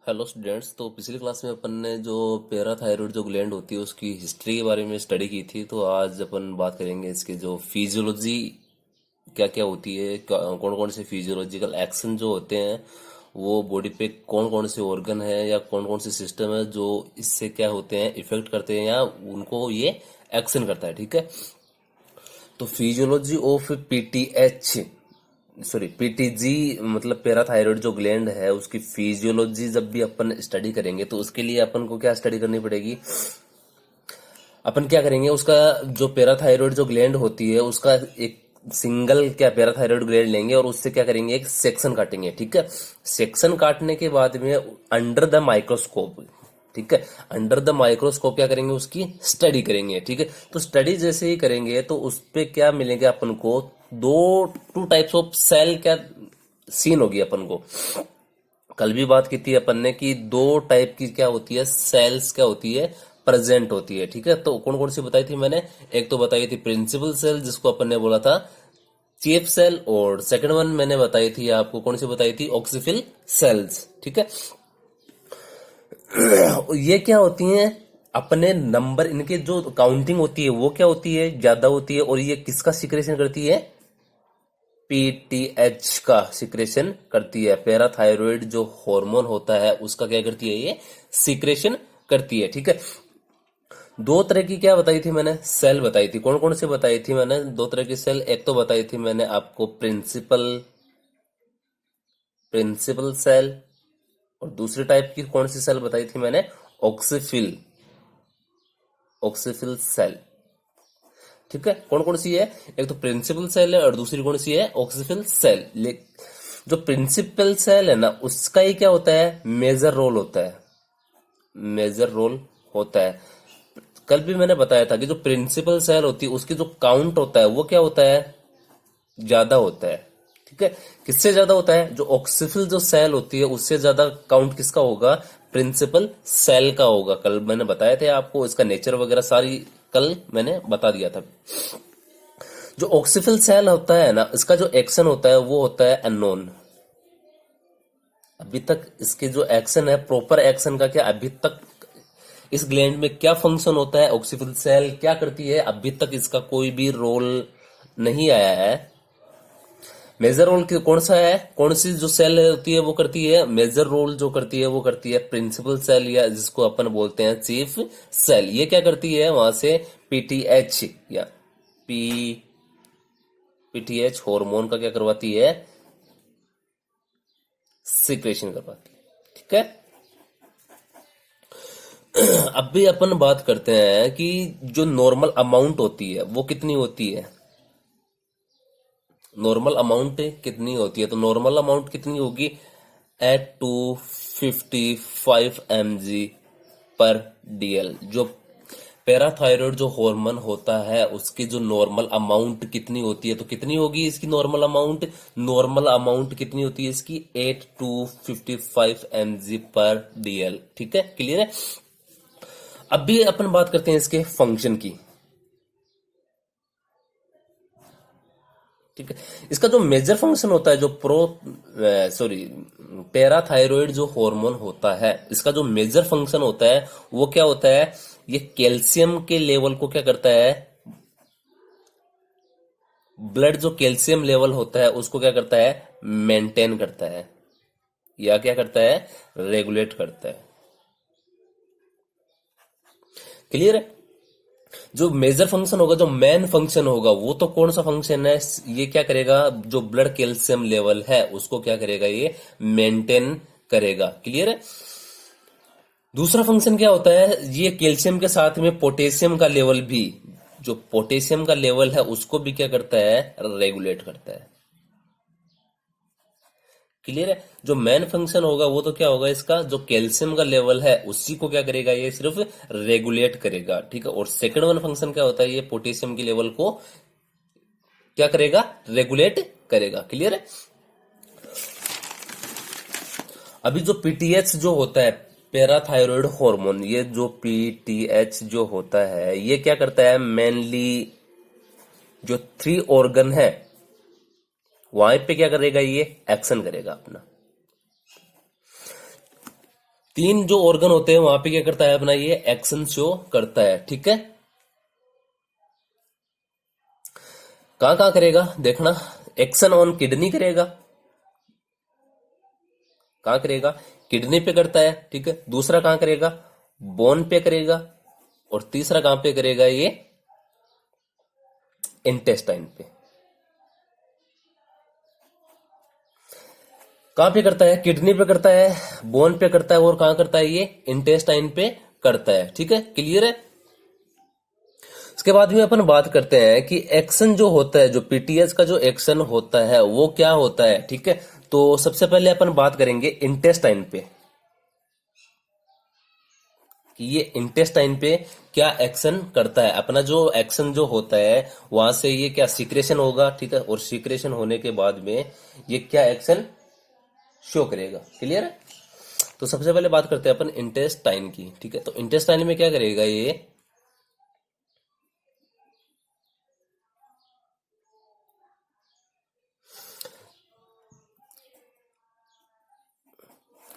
Hello students. तो पिछली class में अपन ने जो पैराथायरॉयड जो ग्लैंड होती है उसकी हिस्ट्री के बारे में स्टडी की थी। तो आज अपन बात करेंगे इसके जो फिजियोलॉजी क्या क्या होती है, कौन कौन से फिजियोलॉजिकल एक्शन जो होते हैं वो बॉडी पे कौन कौन से ऑर्गन है या कौन कौन से सिस्टम है जो इससे क्या होते हैं, इफेक्ट करते हैं या उनको ये एक्शन करता है। ठीक है। तो physiology of PTH, sorry PTG, मतलब पैराथायरॉयड जो ग्लैंड है उसकी फिजियोलॉजी जब भी अपन स्टडी करेंगे तो उसके लिए अपन को क्या स्टडी करनी पड़ेगी। अपन क्या करेंगे, उसका जो पैराथायरॉयड जो ग्लैंड होती है उसका एक सिंगल क्या पैराथायरॉयड ग्लैंड लेंगे और उससे क्या करेंगे, एक सेक्शन काटेंगे। ठीक है। सेक्शन काटने के बाद में अंडर द माइक्रोस्कोप, ठीक है, अंडर द माइक्रोस्कोप क्या करेंगे, उसकी स्टडी करेंगे। ठीक है। तो स्टडी जैसे ही करेंगे तो उस पे क्या मिलेंगे अपन को, टू टाइप्स ऑफ सेल क्या सीन होगी अपन को। कल भी बात की थी अपन ने कि दो टाइप की क्या होती है, सेल्स क्या होती है, प्रेजेंट होती है। ठीक है। तो कौन कौन सी बताई थी मैंने, एक तो बताई थी प्रिंसिपल सेल जिसको अपन ने बोला था चीफ सेल, और सेकंड वन मैंने बताई थी आपको, कौन सी बताई थी, ऑक्सीफिल सेल्स। ठीक है। ये क्या होती हैं, अपने नंबर, इनके जो काउंटिंग होती है वो क्या होती है, ज्यादा होती है। और ये किसका सिक्रेशन करती है, पीटीएच का सिक्रेशन करती है। पैराथायरॉयड जो हार्मोन होता है उसका क्या करती है, ये सिक्रेशन करती है। ठीक है। दो तरह की क्या बताई थी मैंने, सेल बताई थी। कौन कौन सी बताई थी मैंने, दो तरह की सेल। एक तो बताई थी मैंने आपको प्रिंसिपल प्रिंसिपल सेल, और दूसरी टाइप की कौन सी सेल बताई थी मैंने, ऑक्सीफिल ऑक्सीफिल सेल। ठीक है। कौन कौन सी है, एक तो प्रिंसिपल सेल है और दूसरी कौन सी है, ऑक्सीफिल सेल। जो प्रिंसिपल सेल है ना उसका ही क्या होता है, मेजर रोल होता है, मेजर रोल होता है। कल भी मैंने बताया था कि जो प्रिंसिपल सेल होती है उसकी जो काउंट होता है वो क्या होता है, ज्यादा होता है। ठीक है। किससे ज्यादा होता है, जो ऑक्सीफिल जो सेल होती है उससे ज्यादा काउंट किसका होगा, प्रिंसिपल सेल का होगा। कल मैंने बताया था आपको, इसका नेचर वगैरह सारी कल मैंने बता दिया था। जो ऑक्सीफिल सेल होता है ना, इसका जो एक्शन होता है वो होता है अननोन। अभी तक इसके जो एक्शन है, प्रॉपर एक्शन का क्या, अभी तक इस ग्लैंड में क्या फंक्शन होता है, ऑक्सीफिल सेल क्या करती है, अभी तक इसका कोई भी रोल नहीं आया है। मेजर रोल कौन सा है, कौन सी जो सेल होती है वो करती है, मेजर रोल जो करती है वो करती है प्रिंसिपल सेल, या जिसको अपन बोलते हैं चीफ सेल। ये क्या करती है, वहां से पीटीएच या पी पीटीएच हार्मोन का क्या करवाती है, सिक्रेशन करवाती है। ठीक है। अब भी अपन बात करते हैं कि जो नॉर्मल अमाउंट होती है वो कितनी होती है, नॉर्मल अमाउंट कितनी होती है। तो नॉर्मल अमाउंट कितनी होगी, एट 255 mg पर डीएल। जो पैराथायरॉयड जो हार्मोन होता है उसकी जो नॉर्मल अमाउंट कितनी होती है, तो कितनी होगी इसकी नॉर्मल अमाउंट, नॉर्मल अमाउंट कितनी होती है इसकी, 8255 mg पर डीएल। ठीक है, क्लियर है। अब भी अपन बात करते हैं इसके फंक्शन की। ठीक है। इसका जो मेजर फंक्शन होता है, जो सॉरी पैराथायरॉयड जो हार्मोन होता है इसका जो मेजर फंक्शन होता है वो क्या होता है, ये कैल्शियम के लेवल को क्या करता है, ब्लड जो कैल्शियम लेवल होता है उसको क्या करता है, मेंटेन करता है, या क्या करता है, रेगुलेट करता है। क्लियर है। जो मेजर फंक्शन होगा, जो मेन फंक्शन होगा वो तो कौन सा फंक्शन है, ये क्या करेगा, जो ब्लड कैल्शियम लेवल है उसको क्या करेगा, ये मेंटेन करेगा। क्लियर है। दूसरा फंक्शन क्या होता है, ये कैल्शियम के साथ में पोटेशियम का लेवल भी, जो पोटेशियम का लेवल है उसको भी क्या करता है, रेगुलेट करता है। क्लियर है। जो मेन फंक्शन होगा वो तो क्या होगा, इसका जो कैल्शियम का लेवल है उसी को क्या करेगा, ये सिर्फ रेगुलेट करेगा। ठीक है। और सेकंड वन फंक्शन क्या होता है, ये पोटेशियम के लेवल को क्या करेगा, रेगुलेट करेगा। क्लियर है। अभी जो पीटीएच जो होता है, पैराथायरॉयड हार्मोन, ये जो पीटीएच जो होता है ये क्या करता है, मेनली जो थ्री ऑर्गन है वहां पे क्या करेगा, ये एक्शन करेगा अपना। तीन जो ऑर्गन होते हैं वहां पे क्या करता है अपना ये एक्शन शो करता है, ठीक है। कहां कहां करेगा देखना, एक्शन ऑन किडनी करेगा, कहां करेगा, किडनी पे करता है, ठीक है। दूसरा कहां करेगा, बोन पे करेगा, और तीसरा कहां पे करेगा ये, इंटेस्टाइन पे। कहां पे करता है, किडनी पे करता है, बोन पे करता है, और कहां करता है ये, इंटेस्टाइन पे करता है, ठीक है। क्लियर है। इसके बाद में अपन बात करते हैं कि एक्शन जो होता है, जो पीटीएस का जो एक्शन होता है वो क्या होता है, ठीक है। तो सबसे पहले अपन बात करेंगे इंटेस्टाइन पे, कि ये इंटेस्टाइन पे क्या एक्शन करता है। अपना जो एक्शन जो होता है वहां से ये क्या सीक्रेशन होगा, ठीक है, और सीक्रेशन होने के बाद में ये क्या एक्शन शो करेगा। क्लियर है। तो सबसे पहले बात करते हैं अपन इंटेस्टाइन की, ठीक है। तो इंटेस्टाइन में क्या करेगा ये,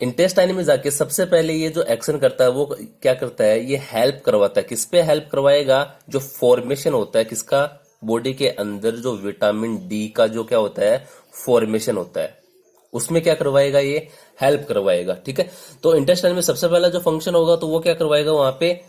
इंटेस्टाइन में जाके सबसे पहले ये जो एक्शन करता है वो क्या करता है, ये हेल्प करवाता है। किस पे हेल्प करवाएगा, जो फॉर्मेशन होता है किसका, बॉडी के अंदर जो विटामिन डी का जो क्या होता है फॉर्मेशन होता है, उसमें क्या करवाएगा ये, हेल्प करवाएगा, ठीक है। तो इंटेस्टाइन में सबसे पहला जो फंक्शन होगा तो वो क्या करवाएगा, वहां पे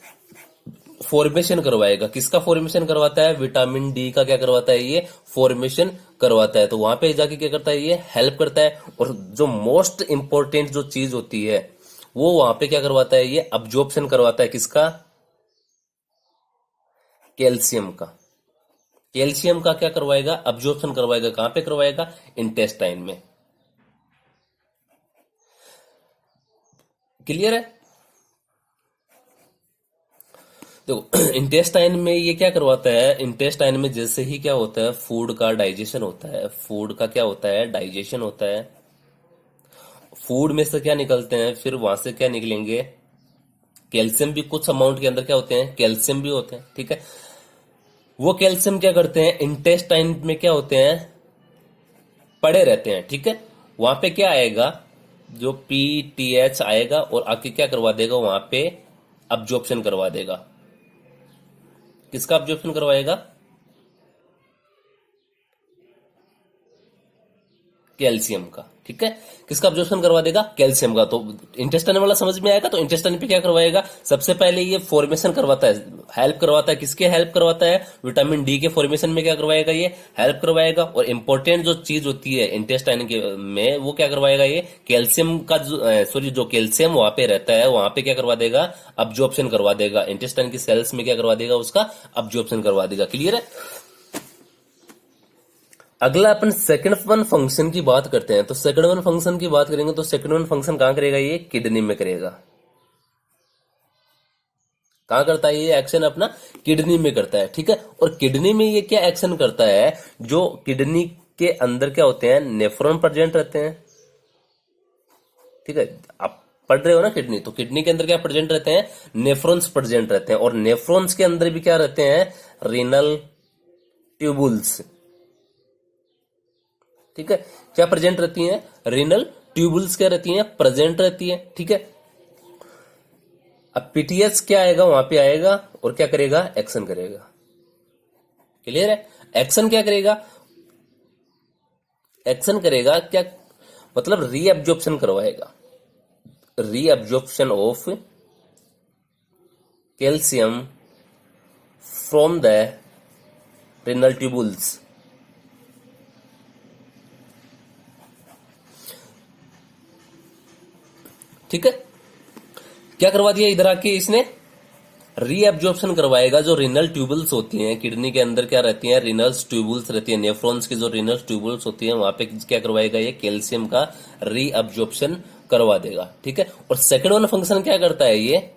फॉर्मेशन करवाएगा। किसका फॉर्मेशन करवाता है, विटामिन डी का क्या करवाता है ये, फॉर्मेशन करवाता है। तो वहां पे जाके क्या करता है, ये हेल्प करता है। और जो मोस्ट इंपॉर्टेंट जो चीज होती है वो वहां पे क्या करवाता है, ये अब्जॉर्प्शन करवाता है। किसका, कैल्शियम का। कैल्शियम का क्या करवाएगा, अब्जॉर्प्शन करवाएगा। कहां पे करवाएगा, इंटेस्टाइन में। क्लियर है। देखो इंटेस्टाइन में ये क्या करवाता है, इंटेस्टाइन में जैसे ही क्या होता है, फूड का डाइजेशन होता है, फूड का क्या होता है, डाइजेशन होता है। फूड में से क्या निकलते हैं, फिर वहां से क्या निकलेंगे, कैल्शियम भी कुछ अमाउंट के अंदर क्या होते हैं, कैल्शियम भी होते हैं, ठीक है। वो कैल्शियम क्या करते हैं, इंटेस्टाइन में क्या होते हैं, पड़े रहते हैं, ठीक है। वहां पे क्या आएगा, जो पीटीएच आएगा और आके क्या करवा देगा, वहां पे अब्जॉर्प्शन करवा देगा। किसका अब्जॉर्प्शन करवाएगा, कैल्शियम का, ठीक है। किसका अब्जॉर्प्शन करवा देगा, कैल्शियम का। तो इंटेस्टाइन वाला समझ में आएगा। तो इंटेस्टाइन पे क्या करवाएगा, सबसे पहले ये फॉर्मेशन करवाता है, हेल्प करवाता है। किसके हेल्प करवाता है, विटामिन डी के फॉर्मेशन में क्या करवाएगा, ये हेल्प करवाएगा। और इंपॉर्टेंट जो चीज होती है इंटेस्टाइन के में, वो क्या करवाएगा, ये कैल्शियम का सॉरी जो कैल्शियम वहां पे रहता है वहां पे क्या करवा देगा, अब्जॉर्प्शन करवा देगा। इंटेस्टाइन की सेल्स में क्या करवा देगा, उसका अब्जॉर्प्शन करवा देगा। क्लियर है। अगला अपन सेकंड वन फंक्शन की बात करते हैं। तो सेकंड वन फंक्शन की बात करेंगे तो सेकंड वन फंक्शन कहां करेगा, ये किडनी में करेगा। कहां करता है ये एक्शन, अपना किडनी में करता है, ठीक है। और किडनी में ये क्या एक्शन करता है, जो किडनी के अंदर क्या होते हैं, नेफ्रॉन प्रेजेंट रहते हैं, ठीक है। आप पढ़ रहे हो ना किडनी, तो किडनी के अंदर क्या प्रेजेंट रहते हैं, नेफ्रॉन्स प्रेजेंट रहते हैं। और नेफ्रॉन्स के अंदर भी क्या रहते हैं, रीनल ट्यूबुल्स, ठीक है। क्या प्रेजेंट रहती हैं, रीनल ट्यूबुल्स क्या रहती हैं, प्रेजेंट रहती हैं, ठीक है। अब पीटीएस क्या आएगा, वहां पे आएगा और क्या करेगा, एक्शन करेगा। क्लियर है। एक्शन क्या करेगा, एक्शन करेगा क्या, मतलब रीअब्जॉर्प्शन करवाएगा, reabsorption of calcium from the renal tubules. ठीक है। क्या करवा दिया इधर आके इसने, रीअब्जॉर्प्शन करवाएगा। जो रिनल ट्यूबल्स होती हैं किडनी के अंदर क्या रहती हैं, रिनल्स ट्यूबल्स रहती है, नेफ्रॉन्स की जो रिनल ट्यूबल्स होती हैं वहां पे क्या करवाएगा, ये कैल्शियम का रीअब्जॉर्प्शन करवा देगा, ठीक है। और सेकंड वन फंक्शन क्या करता है, ये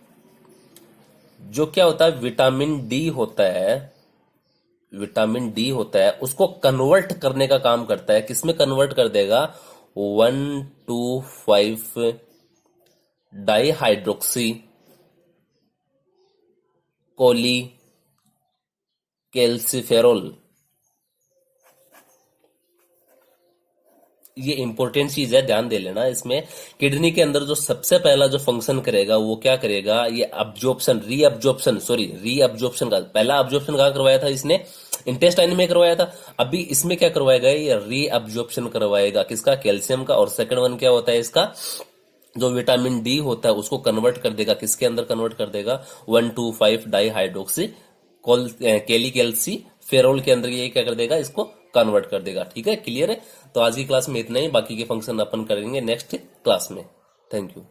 जो क्या होता है, विटामिन डी होता है, विटामिन डी होता है उसको कन्वर्ट करने का काम करता है। किसमें कन्वर्ट कर देगा, 1,2,5 डाईहाइड्रोक्सी कोली कैल्सिफेरोल, ये इंपॉर्टेंट चीज है, ध्यान दे लेना इसमें। किडनी के अंदर जो सबसे पहला जो फंक्शन करेगा वो क्या करेगा, ये अब्जॉर्प्शन, री अब्जॉर्प्शन का पहला अब्जॉर्प्शन कहाँ करवाया था इसने, इंटेस्टाइन में करवाया था। अभी इसमें क्या करवाएगा, ये री अब्जॉर्प्शन करवाएगा किसका, कैल्शियम का। और सेकंड वन क्या होता है इसका, जो विटामिन डी होता है उसको कन्वर्ट कर देगा, किसके अंदर कन्वर्ट कर देगा, 1,2,5 डाई हाइड्रोक्सी कैलिकैल्सी फेरोल के अंदर ये क्या कर देगा, इसको कन्वर्ट कर देगा। ठीक है, क्लियर है। तो आज की क्लास में इतना ही, बाकी के फंक्शन अपन करेंगे नेक्स्ट क्लास में। Thank you.